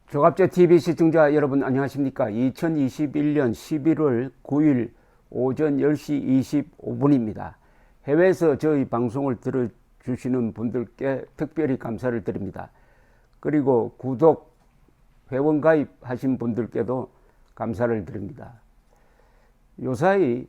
조갑제 TV 시청자 여러분 안녕하십니까? 2021년 11월 9일 오전 10시 25분입니다. 해외에서 저희 방송을 들어주시는 분들께 특별히 감사를 드립니다. 그리고 구독, 회원 가입하신 분들께도 감사를 드립니다. 요사이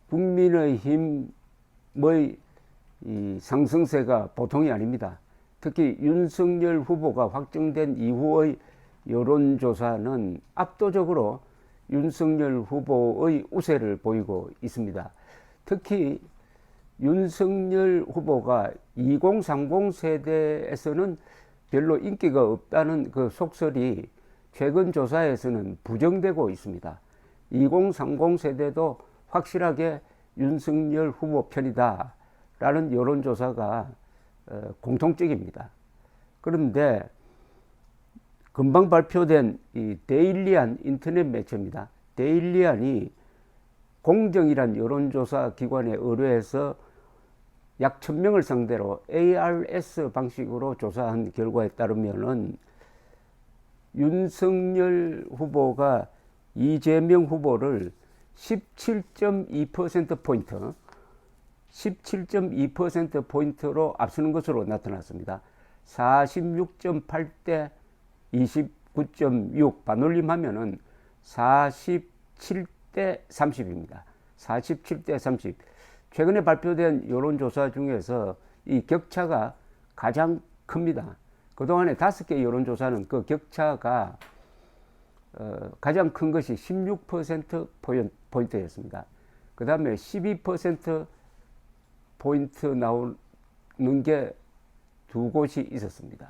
국민의힘의 이 상승세가 보통이 아닙니다. 특히 윤석열 후보가 확정된 이후의 여론조사는 압도적으로 윤석열 후보의 우세를 보이고 있습니다. 특히 윤석열 후보가 2030 세대에서는 별로 인기가 없다는 그 속설이 최근 조사에서는 부정되고 있습니다. 2030 세대도 확실하게 윤석열 후보 편이다 라는 여론조사가 공통적입니다. 그런데 금방 발표된 이 데일리안 인터넷 매체입니다. 데일리안이 공정이란 여론조사 기관에 의뢰해서 약 1000명을 상대로 ARS 방식으로 조사한 결과에 따르면은 윤석열 후보가 이재명 후보를 17.2%포인트 17.2%포인트로 앞서는 것으로 나타났습니다. 46.8대 29.6 반올림하면은 47대 30입니다. 47대 30. 최근에 발표된 여론조사 중에서 이 격차가 가장 큽니다. 그동안에 5개 여론조사는 그 격차가 가장 큰 것이 16%포인트였습니다. 그 다음에 12%포인트 나오는 게 두 곳이 있었습니다.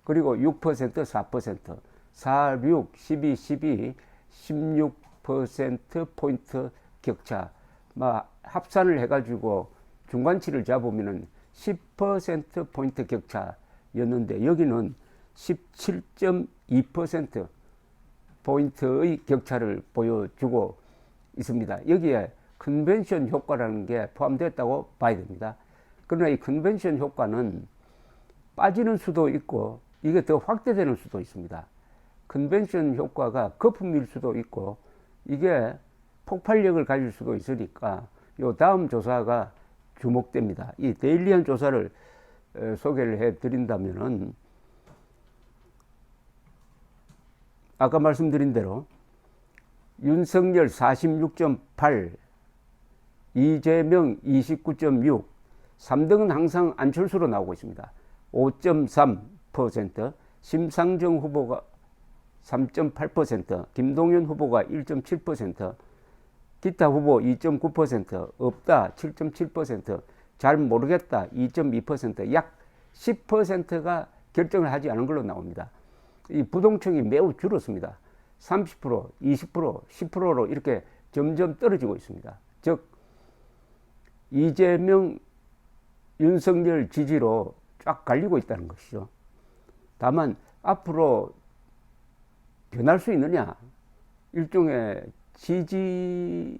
그리고 6%, 4%, 4, 6, 12, 12, 16%포인트 격차. 합산을 해가지고 중간치를 잡으면은 10%포인트 격차였는데 여기는 17.2% 포인트의 격차를 보여주고 있습니다. 여기에 컨벤션 효과라는 게 포함됐다고 봐야 됩니다. 그러나 이 컨벤션 효과는 빠지는 수도 있고 이게 더 확대되는 수도 있습니다. 컨벤션 효과가 거품일 수도 있고 이게 폭발력을 가질 수도 있으니까 요 다음 조사가 주목됩니다. 이 데일리안 조사를 소개를 해 드린다면은 아까 말씀드린 대로 윤석열 46.8, 이재명 29.6, 3등은 항상 안철수로 나오고 있습니다. 5.3%, 심상정 후보가 3.8%, 김동연 후보가 1.7%, 기타 후보 2.9%, 없다 7.7%, 잘 모르겠다 2.2%, 약 10%가 결정을 하지 않은 걸로 나옵니다. 이 부동층이 매우 줄었습니다. 30%, 20%, 10%로 이렇게 점점 떨어지고 있습니다. 즉 이재명, 윤석열 지지로 쫙 갈리고 있다는 것이죠. 다만 앞으로 변할 수 있느냐, 일종의 지지의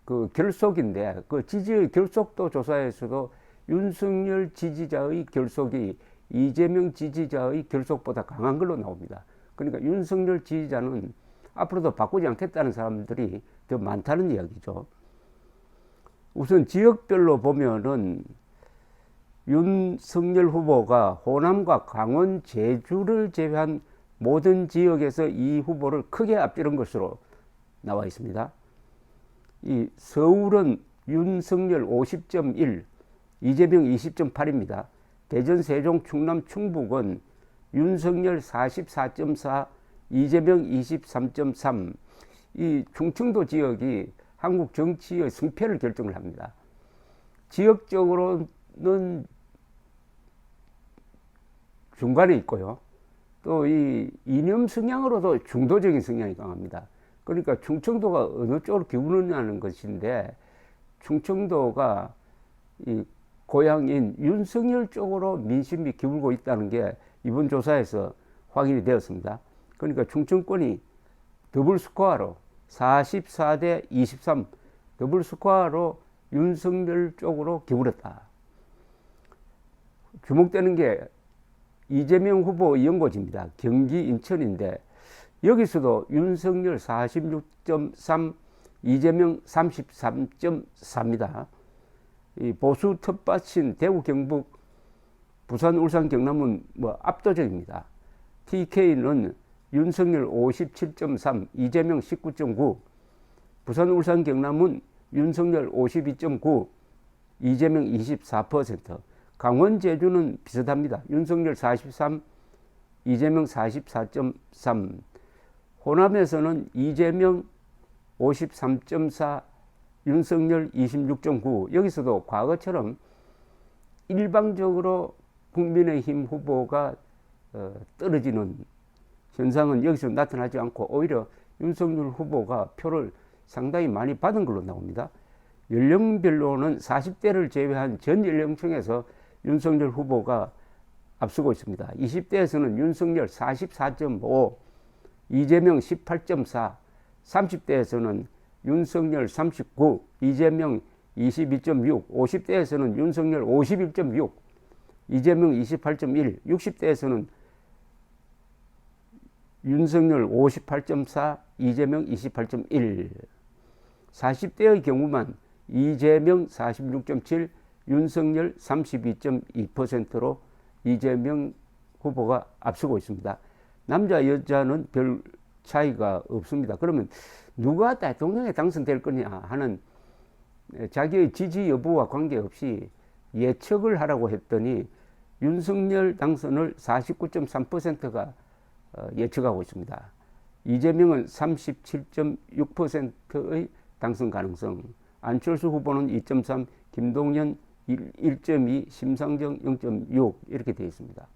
그 결속인데 그 지지의 결속도 조사에서도 윤석열 지지자의 결속이 이재명 지지자의 결속보다 강한 걸로 나옵니다. 그러니까 윤석열 지지자는 앞으로도 바꾸지 않겠다는 사람들이 더 많다는 이야기죠. 우선 지역별로 보면은 윤석열 후보가 호남과 강원, 제주를 제외한 모든 지역에서 이 후보를 크게 앞지른 것으로 나와 있습니다. 이 서울은 윤석열 50.1, 이재명 20.8입니다. 대전, 세종, 충남, 충북은 윤석열 44.4, 이재명 23.3. 이 충청도 지역이 한국 정치의 승패를 결정을 합니다. 지역적으로는 중간에 있고요. 또 이 이념 성향으로도 중도적인 성향이 강합니다. 그러니까 충청도가 어느 쪽으로 기우느냐는 것인데 충청도가 이 고향인 윤석열 쪽으로 민심이 기울고 있다는 게 이번 조사에서 확인이 되었습니다. 그러니까 충청권이 더블 스코어로 44대 23 더블 스코어로 윤석열 쪽으로 기울었다. 주목되는 게 이재명 후보 연고지입니다. 경기 인천인데 여기서도 윤석열 46.3, 이재명 33.4입니다. 이 보수 텃밭인 대구, 경북, 부산, 울산, 경남은 뭐 압도적입니다. TK는 윤석열 57.3, 이재명 19.9, 부산, 울산, 경남은 윤석열 52.9, 이재명 24%, 강원, 제주는 비슷합니다. 윤석열 43, 이재명 44.3, 호남에서는 이재명 53.4, 윤석열 26.9. 여기서도 과거처럼 일방적으로 국민의힘 후보가 떨어지는 현상은 여기서 나타나지 않고 오히려 윤석열 후보가 표를 상당히 많이 받은 걸로 나옵니다. 연령별로는 40대를 제외한 전 연령층에서 윤석열 후보가 앞서고 있습니다. 20대에서는 윤석열 44.5, 이재명 18.4, 30대에서는 윤석열 39, 이재명 22.6, 50대에서는 윤석열 51.6, 이재명 28.1, 60대에서는 윤석열 58.4, 이재명 28.1, 40대의 경우만 이재명 46.7, 윤석열 32.2%로 이재명 후보가 앞서고 있습니다. 남자 여자는 별 차이가 없습니다. 그러면 누가 대통령에 당선될 거냐 하는 자기의 지지 여부와 관계없이 예측을 하라고 했더니 윤석열 당선을 49.3%가 예측하고 있습니다. 이재명은 37.6%의 당선 가능성, 안철수 후보는 2.3, 김동연 1.2, 심상정 0.6 이렇게 되어 있습니다.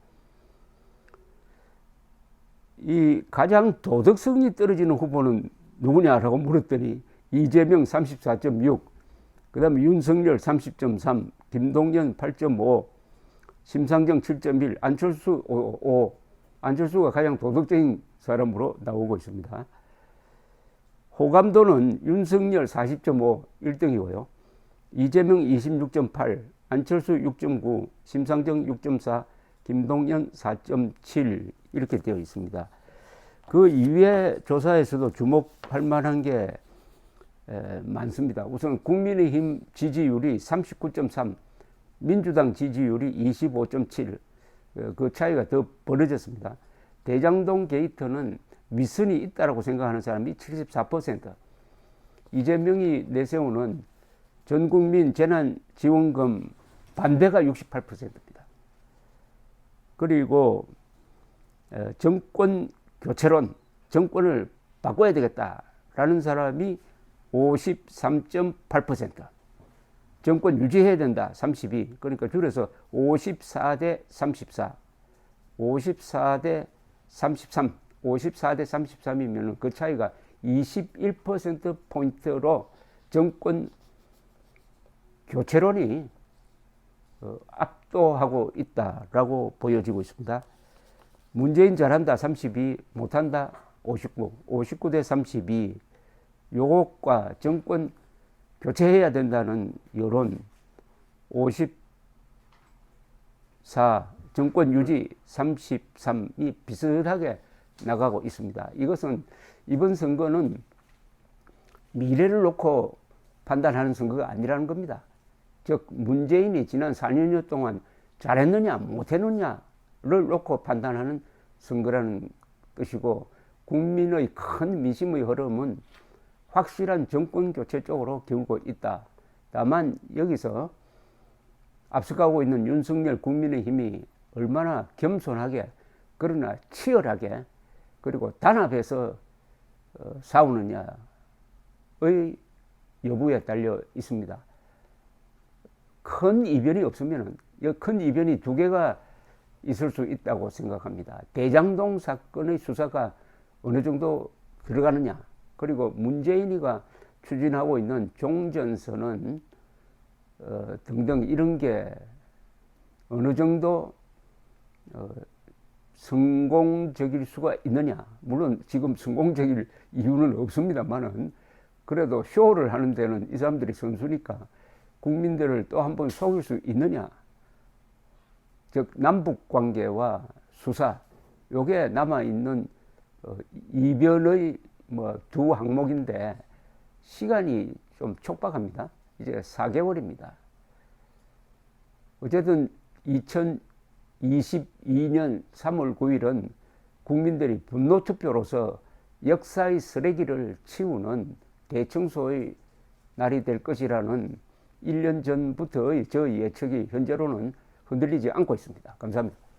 이 가장 도덕성이 떨어지는 후보는 누구냐라고 물었더니 이재명 34.6, 그 다음에 윤석열 30.3, 김동연 8.5, 심상정 7.1, 안철수 5, 안철수가 가장 도덕적인 사람으로 나오고 있습니다. 호감도는 윤석열 40.5, 1등이고요. 이재명 26.8, 안철수 6.9, 심상정 6.4, 김동연 4.7 이렇게 되어 있습니다. 그 이외 조사에서도 주목할 만한 게 많습니다. 우선 국민의힘 지지율이 39.3, 민주당 지지율이 25.7, 그 차이가 더 벌어졌습니다. 대장동 게이트는 위선이 있다고 생각하는 사람이 74%, 이재명이 내세우는 전국민 재난지원금 반대가 68%입니다. 그리고 정권 교체론, 정권을 바꿔야 되겠다라는 사람이 53.8%, 정권 유지해야 된다 32, 그러니까 줄여서 54대 34, 54대 33, 54대 33이면 그 차이가 21%포인트로 정권 교체론이 압도하고 있다라고 보여지고 있습니다. 문재인 잘한다 32, 못한다 59, 59대 32, 요것과 정권 교체해야 된다는 여론 54, 정권 유지 33이 비슷하게 나가고 있습니다. 이것은 이번 선거는 미래를 놓고 판단하는 선거가 아니라는 겁니다. 즉 문재인이 지난 4년여 동안 잘했느냐 못했느냐를 놓고 판단하는 선거라는 뜻이고, 국민의 큰 민심의 흐름은 확실한 정권 교체 쪽으로 기울고 있다. 다만 여기서 앞서가고 있는 윤석열 국민의힘이 얼마나 겸손하게 그러나 치열하게 그리고 단합해서 싸우느냐의 여부에 달려 있습니다. 큰 이변이 없으면 큰 이변이 두 개가 있을 수 있다고 생각합니다. 대장동 사건의 수사가 어느 정도 들어가느냐, 그리고 문재인이가 추진하고 있는 종전선언 등등 이런 게 어느 정도 성공적일 수가 있느냐. 물론 지금 성공적일 이유는 없습니다만은 그래도 쇼를 하는 데는 이 사람들이 선수니까 국민들을 또 한 번 속일 수 있느냐. 즉 남북 관계와 수사, 요게 남아있는 이변의 두 항목인데 시간이 좀 촉박합니다. 이제 4개월입니다. 어쨌든 2022년 3월 9일은 국민들이 분노투표로서 역사의 쓰레기를 치우는 대청소의 날이 될 것이라는 1년 전부터의 저의 예측이 현재로는 흔들리지 않고 있습니다. 감사합니다.